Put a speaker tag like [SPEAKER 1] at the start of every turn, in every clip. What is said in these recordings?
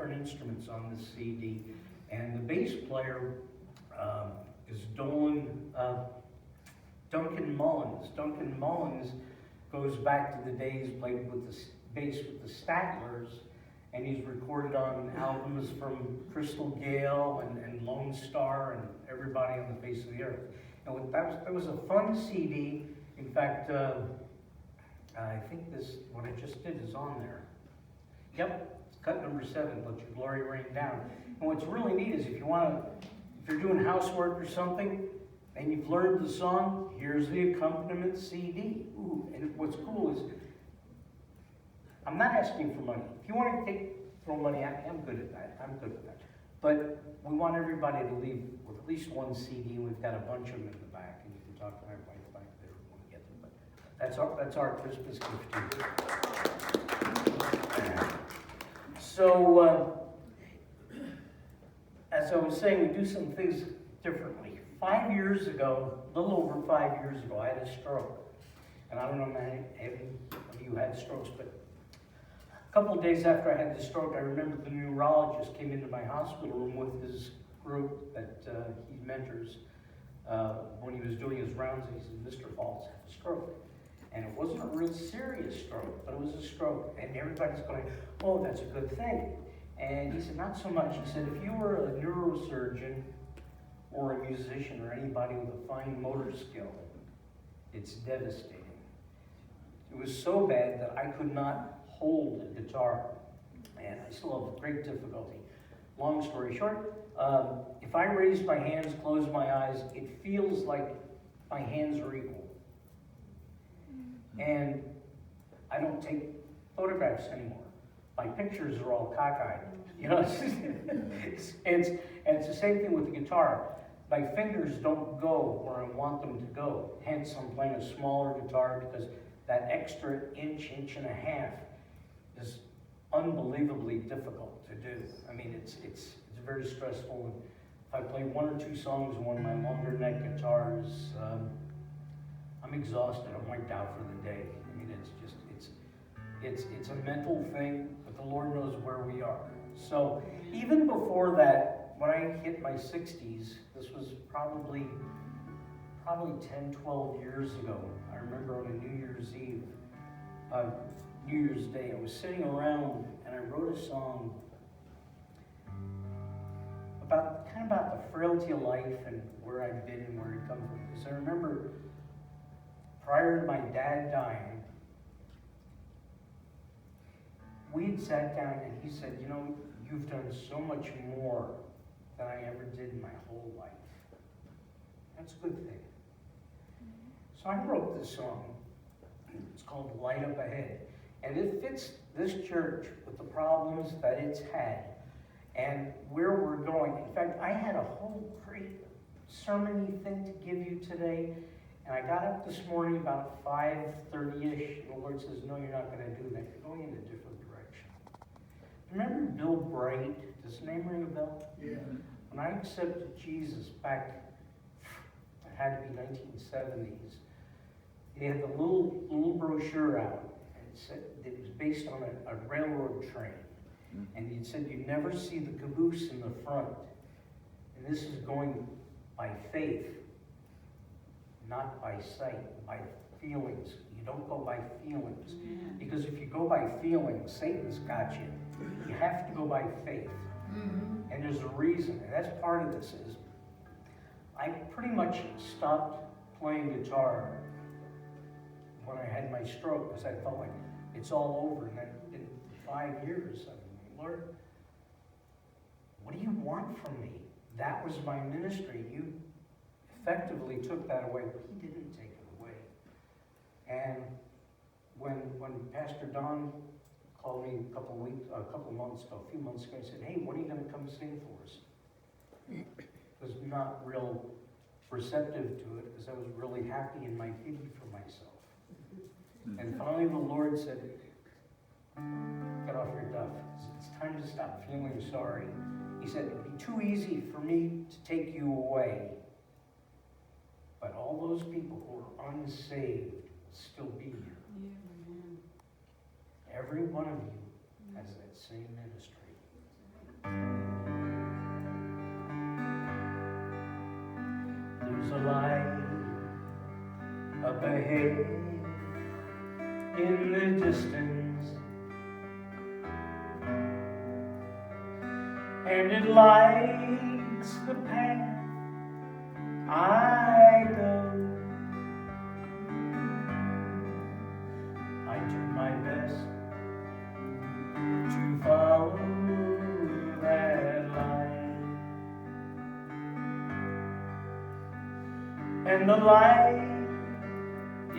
[SPEAKER 1] different instruments on this CD, and the bass player is Duncan Mullins. Duncan Mullins goes back to the days played with the bass with the Statlers, and he's recorded on albums from Crystal Gale and Lone Star and everybody on the face of the earth. And that was a fun CD. In fact, I think what I just did is on there. Yep, cut number 7, Let Your Glory Rain Down. And what's really neat is if you're doing housework or something, and you've learned the song, here's the accompaniment CD. Ooh, and what's cool is, I'm not asking for money. If you want to throw money at me, I'm good at that. I'm good at that. But we want everybody to leave with at least one CD. We've got a bunch of them in the back, and you can talk to my wife back there if you want to get them. But that's our Christmas gift to you. So, as I was saying, we do some things differently. 5 years ago, a little over 5 years ago, I had a stroke. And I don't know how many of you had strokes, but a couple of days after I had the stroke, I remember the neurologist came into my hospital room with his group that he mentors when he was doing his rounds. He said, Mr. Falls had a stroke. And it wasn't a real serious stroke, but it was a stroke. And everybody's going, oh, that's a good thing. And he said, not so much. He said, if you were a neurosurgeon or a musician or anybody with a fine motor skill, it's devastating. It was so bad that I could not hold a guitar, and I still have great difficulty. Long story short, if I raise my hands, close my eyes, it feels like my hands are equal. And I don't take photographs anymore. My pictures are all cockeyed. You know, it's the same thing with the guitar. My fingers don't go where I want them to go. Hence, I'm playing a smaller guitar because that extra inch and a half is unbelievably difficult to do. I mean, it's very stressful. If I play 1 or 2 songs on one of my longer neck guitars, I'm exhausted. I'm wiped out for the day. I mean, it's a mental thing, but the Lord knows where we are. So even before that, when I hit my 60s, this was probably 10, 12 years ago. I remember on a New Year's Day, I was sitting around and I wrote a song about the frailty of life and where I've been and where I'd come from. Because I remember prior to my dad dying, we had sat down and he said, you know, you've done so much more than I ever did in my whole life. That's a good thing. So I wrote this song. It's called Light Up Ahead. And it fits this church with the problems that it's had and where we're going. In fact, I had a whole great sermon-y thing to give you today. And I got up this morning about 5:30-ish, and the Lord says, no, you're not going to do that. You're going in a different direction. Remember Bill Bright? Does his name ring a bell?
[SPEAKER 2] Yeah.
[SPEAKER 1] When I accepted Jesus back, it had to be 1970s, he had the little brochure out, and it said it was based on a railroad train. And he said, you never see the caboose in the front. And this is going by faith, not by sight, by feelings. You don't go by feelings. Because if you go by feelings, Satan's got you. You have to go by faith. And there's a reason, and that's part of this is, I pretty much stopped playing guitar when I had my stroke because I felt like it's all over. And then in 5 years, I mean, Lord, what do you want from me? That was my ministry. You effectively took that away, but he didn't take it away. And when Pastor Don called me a few months ago, he said, hey, when are you going to come sing for us? I was not real receptive to it because I was really happy in my pity for myself. And finally the Lord said, get off your duff. It's time to stop feeling sorry. He said, it'd be too easy for me to take you away. But all those people who are unsaved will still be here. Yeah. Every one of you has that same ministry. light up ahead in the distance, and it lights the path I go. I do my best to follow that light, and the light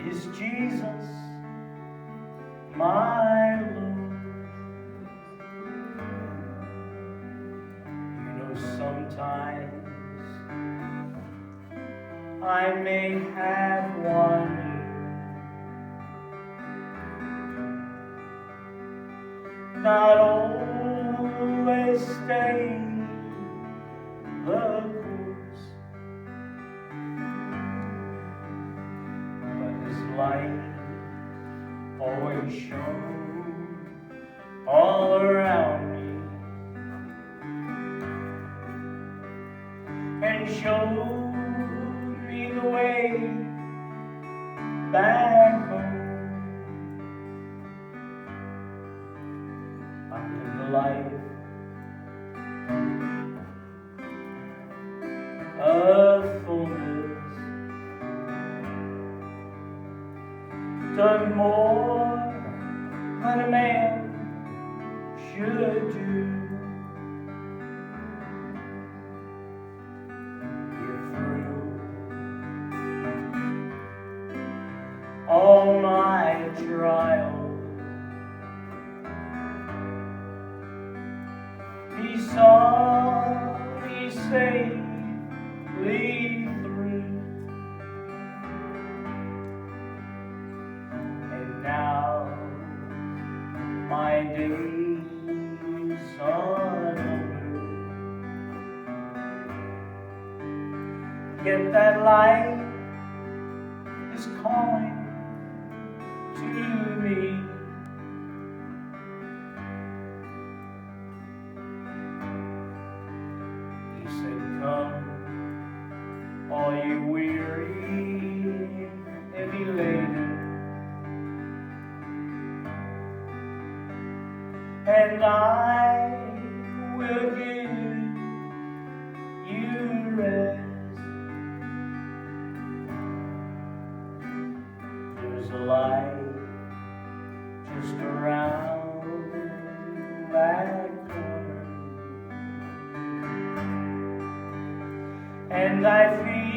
[SPEAKER 1] is Jesus, my Lord. You know, sometimes I may have wandered, not always stay the course, but His light always shone all around me and showed me the way back home. Life of fullness, done more than a man should do. If through all my trials He saw me safely through, and now my days are numbered. Yet that light is calling to me. Come, all you weary, heavy laden, and I will give you rest. There's a light just around that corner, and I feel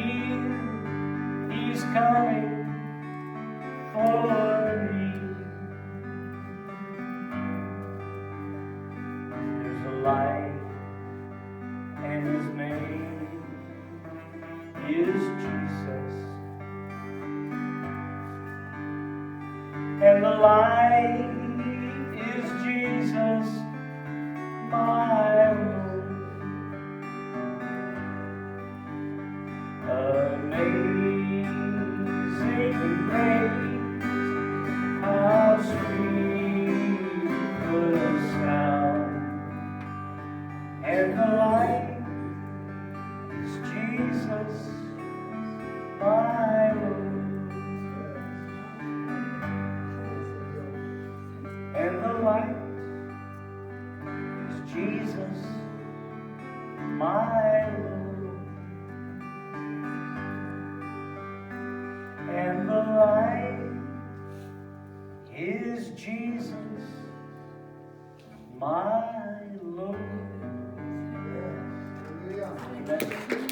[SPEAKER 1] He's coming for me. There's a light, and His name is Jesus, and the light is Jesus, my Lord. Amazing grace, how sweet the sound, and the light is Jesus, my Lord, and the light is Jesus, my Lord. And the light is Jesus, my Lord.
[SPEAKER 2] Hallelujah.